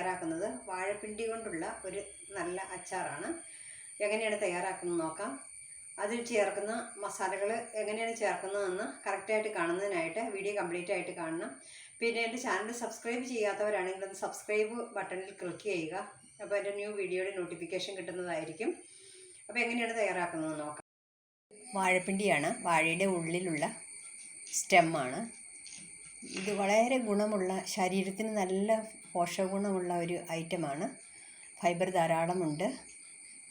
തയ്യാറാക്കുന്നത് വാഴപ്പിണ്ടി കൊണ്ടുള്ള ഒരു നല്ല അച്ചാറാണ്. എങ്ങനെയാണ് തയ്യാറാക്കുന്നത് നോക്കാം. അതിൽ ചേർക്കുന്ന മസാലകൾ എങ്ങനെയാണ് ചേർക്കുന്നതെന്ന് കറക്റ്റായിട്ട് കാണുന്നതിനായിട്ട് വീഡിയോ കംപ്ലീറ്റ് ആയിട്ട് കാണണം. പിന്നെ എൻ്റെ ചാനൽ സബ്സ്ക്രൈബ് ചെയ്യാത്തവരാണെങ്കിൽ അത് സബ്സ്ക്രൈബ് ബട്ടണിൽ ക്ലിക്ക് ചെയ്യുക. അപ്പോൾ എൻ്റെ ന്യൂ വീഡിയോയുടെ നോട്ടിഫിക്കേഷൻ കിട്ടുന്നതായിരിക്കും. അപ്പോൾ എങ്ങനെയാണ് തയ്യാറാക്കുന്നത് നോക്കാം. വാഴപ്പിണ്ടിയാണ്, വാഴയുടെ ഉള്ളിലുള്ള സ്റ്റെമ്മാണ്. ഇത് വളരെ ഗുണമുള്ള, ശരീരത്തിന് നല്ല പോഷകഗുണമുള്ള ഒരു ഐറ്റമാണ്. ഫൈബർ ധാരാളമുണ്ട്.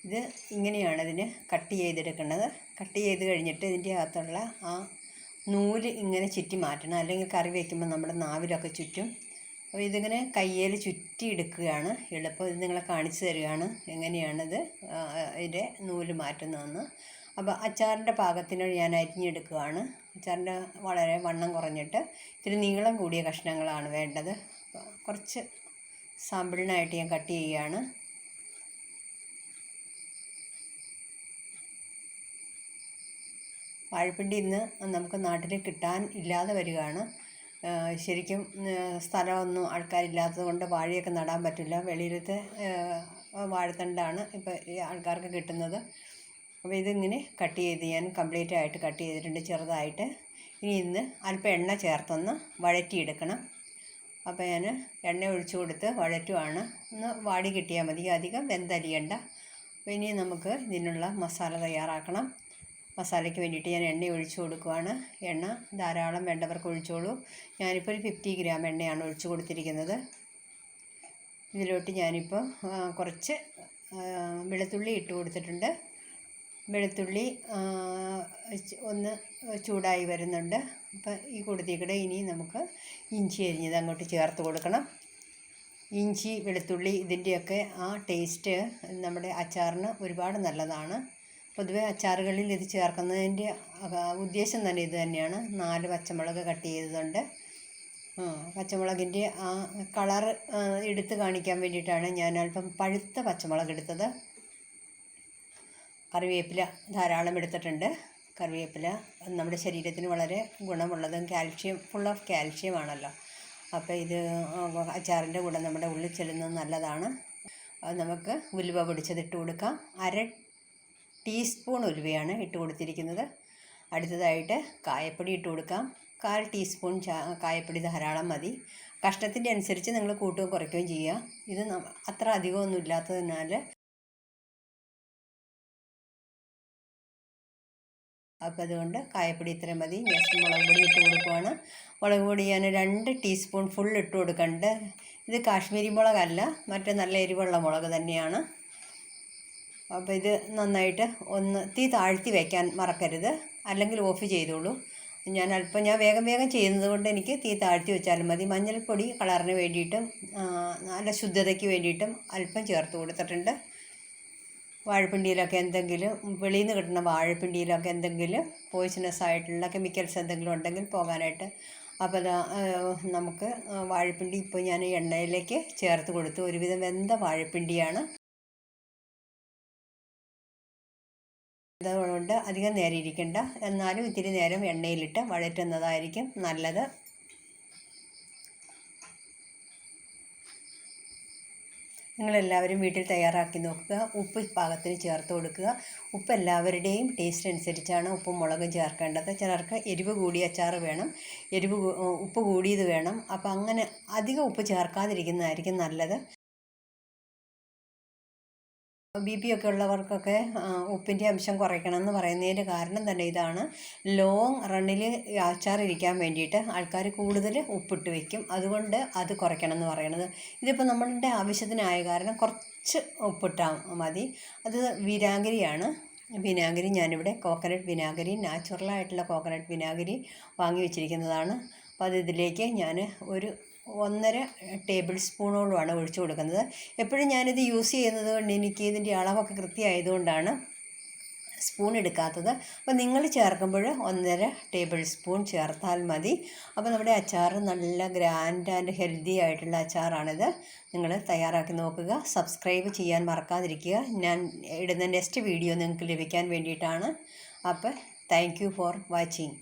ഇത് ഇങ്ങനെയാണ് ഇതിന് കട്ട് ചെയ്തെടുക്കുന്നത്. കട്ട് ചെയ്ത് കഴിഞ്ഞിട്ട് ഇതിൻ്റെ അകത്തുള്ള ആ നൂല് ഇങ്ങനെ ചുറ്റി മാറ്റണം, അല്ലെങ്കിൽ കറി വയ്ക്കുമ്പോൾ നമ്മുടെ നാവിലൊക്കെ ചുറ്റും. അപ്പോൾ ഇതിങ്ങനെ കയ്യിൽ ചുറ്റി എടുക്കുകയാണ് എളുപ്പം. ഇത് നിങ്ങളെ കാണിച്ചു തരികയാണ് എങ്ങനെയാണിത് ഇതിൻ്റെ നൂല് മാറ്റുന്നതെന്ന്. അപ്പോൾ അച്ചാറിൻ്റെ പാകത്തിന് ഞാൻ അരിഞ്ഞെടുക്കുകയാണ്. അച്ചാറിൻ്റെ വളരെ വണ്ണം കുറഞ്ഞിട്ട് ഇത്തിരി നീളം കൂടിയ കഷ്ണങ്ങളാണ് വേണ്ടത്. കുറച്ച് സാമ്പിളിനായിട്ട് ഞാൻ കട്ട് ചെയ്യുകയാണ്. വാഴപ്പിണ്ടി ഇന്ന് നമുക്ക് നാട്ടിൽ കിട്ടാൻ ഇല്ലാതെ വരികയാണ്. ശരിക്കും സ്ഥലമൊന്നും ആൾക്കാരില്ലാത്തത് കൊണ്ട് വാഴയൊക്കെ നടാൻ പറ്റില്ല. വെളിയിലത്തെ വാഴത്തണ്ടാണ് ഇപ്പോൾ ഈ ആൾക്കാർക്ക് കിട്ടുന്നത്. അപ്പോൾ ഇതിങ്ങനെ കട്ട് ചെയ്ത് ഞാൻ കംപ്ലീറ്റ് ആയിട്ട് കട്ട് ചെയ്തിട്ടുണ്ട് ചെറുതായിട്ട്. ഇന്ന് അല്പം എണ്ണ ചേർത്തൊന്ന് വഴറ്റിയെടുക്കണം. അപ്പോൾ ഞാൻ എണ്ണ ഒഴിച്ചു കൊടുത്ത് വഴറ്റുവാണ്. ഒന്ന് വാടി കിട്ടിയാൽ മതി, അധികം വെന്തരിയണ്ട. അപ്പോൾ ഇനി നമുക്ക് ഇതിനുള്ള മസാല തയ്യാറാക്കണം. മസാലയ്ക്ക് വേണ്ടിയിട്ട് ഞാൻ എണ്ണ ഒഴിച്ചു കൊടുക്കുകയാണ്. എണ്ണ ധാരാളം വേണ്ടവർക്ക് ഒഴിച്ചോളൂ. ഞാനിപ്പോൾ ഒരു 50 ഗ്രാം എണ്ണയാണ് ഒഴിച്ചു കൊടുത്തിരിക്കുന്നത്. ഇതിലോട്ട് ഞാനിപ്പോൾ കുറച്ച് വെളുത്തുള്ളി ഇട്ട് കൊടുത്തിട്ടുണ്ട്. വെളുത്തുള്ളി ഒന്ന് ചൂടായി വരുന്നുണ്ട്. അപ്പം ഈ കൊടുത്തിക്കൂടെ ഇനി നമുക്ക് ഇഞ്ചി അരിഞ്ഞത് അങ്ങോട്ട് ചേർത്ത് കൊടുക്കണം. ഇഞ്ചി, വെളുത്തുള്ളി ഇതിൻ്റെയൊക്കെ ആ ടേസ്റ്റ് നമ്മുടെ അച്ചാറിന് ഒരുപാട് നല്ലതാണ്. പൊതുവെ അച്ചാറുകളിൽ ഇത് ചേർക്കുന്നതിൻ്റെ ഉദ്ദേശം തന്നെ ഇത് തന്നെയാണ്. 4 പച്ചമുളക് കട്ട് ചെയ്തതുണ്ട്. പച്ചമുളകിൻ്റെ ആ കളർ എടുത്ത് കാണിക്കാൻ വേണ്ടിയിട്ടാണ് ഞാൻ അല്പം പഴുത്ത പച്ചമുളക് എടുത്തത്. കറിവേപ്പില ധാരാളം എടുത്തിട്ടുണ്ട്. കറിവേപ്പില നമ്മുടെ ശരീരത്തിന് വളരെ ഗുണമുള്ളതും ഫുൾ ഓഫ് കാൽഷ്യം ആണല്ലോ. അപ്പോൾ ഇത് അച്ചാറിൻ്റെ കൂടെ നമ്മുടെ ഉള്ളിൽ ചെല്ലുന്നത് നല്ലതാണ്. നമുക്ക് ഉലുവ പൊടിച്ചതിട്ട് കൊടുക്കാം. 1/2 ടീസ്പൂൺ ഉലുവയാണ് ഇട്ട് കൊടുത്തിരിക്കുന്നത്. അടുത്തതായിട്ട് കായപ്പൊടി ഇട്ട് കൊടുക്കാം. 1/4 ടീസ്പൂൺ കായപ്പൊടി ധാരാളം മതി. കഷ്ണത്തിൻ്റെ അനുസരിച്ച് നിങ്ങൾ കൂട്ടുകയും കുറയ്ക്കുകയും ചെയ്യുക. ഇത് അത്ര അധികമൊന്നും ഇല്ലാത്തതിനാൽ അപ്പോൾ അതുകൊണ്ട് കായപ്പൊടി ഇത്രയും മതി. നെക്സ്റ്റ് മുളക് പൊടി ഇട്ട് കൊടുക്കുകയാണ്. മുളക് പൊടി ഞാൻ 2 ടീസ്പൂൺ ഫുൾ ഇട്ട് കൊടുക്കുന്നുണ്ട്. ഇത് കാശ്മീരി മുളകല്ല, മറ്റേ നല്ല എരിവുള്ള മുളക് തന്നെയാണ്. അപ്പോൾ ഇത് നന്നായിട്ട് ഒന്ന് തീ താഴ്ത്തി വയ്ക്കാൻ മറക്കരുത്, അല്ലെങ്കിൽ ഓഫ് ചെയ്തോളൂ. ഞാൻ വേഗം ചെയ്യുന്നത് കൊണ്ട് എനിക്ക് തീ താഴ്ത്തി വെച്ചാലും മതി. മഞ്ഞൾപ്പൊടി കളറിന് വേണ്ടിയിട്ടും നല്ല ശുദ്ധതയ്ക്ക് വേണ്ടിയിട്ടും അല്പം ചേർത്ത് കൊടുത്തിട്ടുണ്ട്. വാഴപ്പിണ്ടിയിലൊക്കെ എന്തെങ്കിലും വെളിയിൽ നിന്ന് കിട്ടുന്ന വാഴപ്പിണ്ടിയിലൊക്കെ എന്തെങ്കിലും പോയിസണസ് ആയിട്ടുള്ള കെമിക്കൽസ് എന്തെങ്കിലും ഉണ്ടെങ്കിൽ പോകാനായിട്ട്. അപ്പോൾ നമുക്ക് വാഴപ്പിണ്ടി ഇപ്പോൾ ഞാൻ എണ്ണയിലേക്ക് ചേർത്ത് കൊടുത്തു. ഒരുവിധം വെന്ത വാഴപ്പിണ്ടിയാണ്. അതുകൊണ്ട് അധികം നേരം ഇരിക്കണ്ട, എന്നാലും ഇത്തിരി നേരം എണ്ണയിലിട്ട് വഴറ്റുന്നതായിരിക്കും നല്ലത്. നിങ്ങളെല്ലാവരും വീട്ടിൽ തയ്യാറാക്കി നോക്കുക. ഉപ്പ് പാകത്തിന് ചേർത്ത് കൊടുക്കുക. ഉപ്പ് എല്ലാവരുടെയും ടേസ്റ്റ് അനുസരിച്ചാണ് ഉപ്പും മുളകും ചേർക്കേണ്ടത്. ചിലർക്ക് എരിവ് കൂടിയ അച്ചാർ വേണം, ഉപ്പ് കൂടിയത് വേണം. അപ്പോൾ അങ്ങനെ അധികം ഉപ്പ് ചേർക്കാതിരിക്കുന്നതായിരിക്കും നല്ലത്. BP ഒക്കെ ഉള്ളവർക്കൊക്കെ ഉപ്പിൻ്റെ അംശം കുറയ്ക്കണം എന്ന് പറയുന്നതിൻ്റെ കാരണം തന്നെ ഇതാണ്. ലോങ് റണ്ണിൽ അച്ചാർ ഇരിക്കാൻ വേണ്ടിയിട്ട് ആൾക്കാർ കൂടുതൽ ഉപ്പിട്ട് വയ്ക്കും. അതുകൊണ്ട് അത് കുറയ്ക്കണം എന്ന് പറയണത്. ഇതിപ്പോൾ നമ്മളുടെ ആവശ്യത്തിനായ കാരണം കുറച്ച് ഉപ്പിട്ടാൽ മതി. അത് വിനാഗിരിയാണ്. വിനാഗിരി ഞാനിവിടെ കോക്കനട്ട് വിനാഗിരി, നാച്ചുറലായിട്ടുള്ള കോക്കനട്ട് വിനാഗിരി വാങ്ങി വെച്ചിരിക്കുന്നതാണ്. അപ്പോൾ അത് ഇതിലേക്ക് ഞാൻ ഒരു 1.5 ടേബിൾ സ്പൂണോളമാണ് ഒഴിച്ചു കൊടുക്കുന്നത്. എപ്പോഴും ഞാനിത് യൂസ് ചെയ്യുന്നത് കൊണ്ട് എനിക്ക് ഇതിൻ്റെ അളവൊക്കെ കൃത്യമായതുകൊണ്ടാണ് സ്പൂൺ എടുക്കാത്തത്. അപ്പോൾ നിങ്ങൾ ചേർക്കുമ്പോൾ 1.5 ടേബിൾ സ്പൂൺ ചേർത്താൽ മതി. അപ്പോൾ നമ്മുടെ അച്ചാർ നല്ല ഗ്രാൻഡ് ആൻഡ് ഹെൽത്തി ആയിട്ടുള്ള അച്ചാറാണിത്. നിങ്ങൾ തയ്യാറാക്കി നോക്കുക. സബ്സ്ക്രൈബ് ചെയ്യാൻ മറക്കാതിരിക്കുക. ഞാൻ ഇടുന്ന നെക്സ്റ്റ് വീഡിയോ നിങ്ങൾക്ക് ലഭിക്കാൻ വേണ്ടിയിട്ടാണ്. അപ്പോൾ താങ്ക് യു ഫോർ വാച്ചിങ്.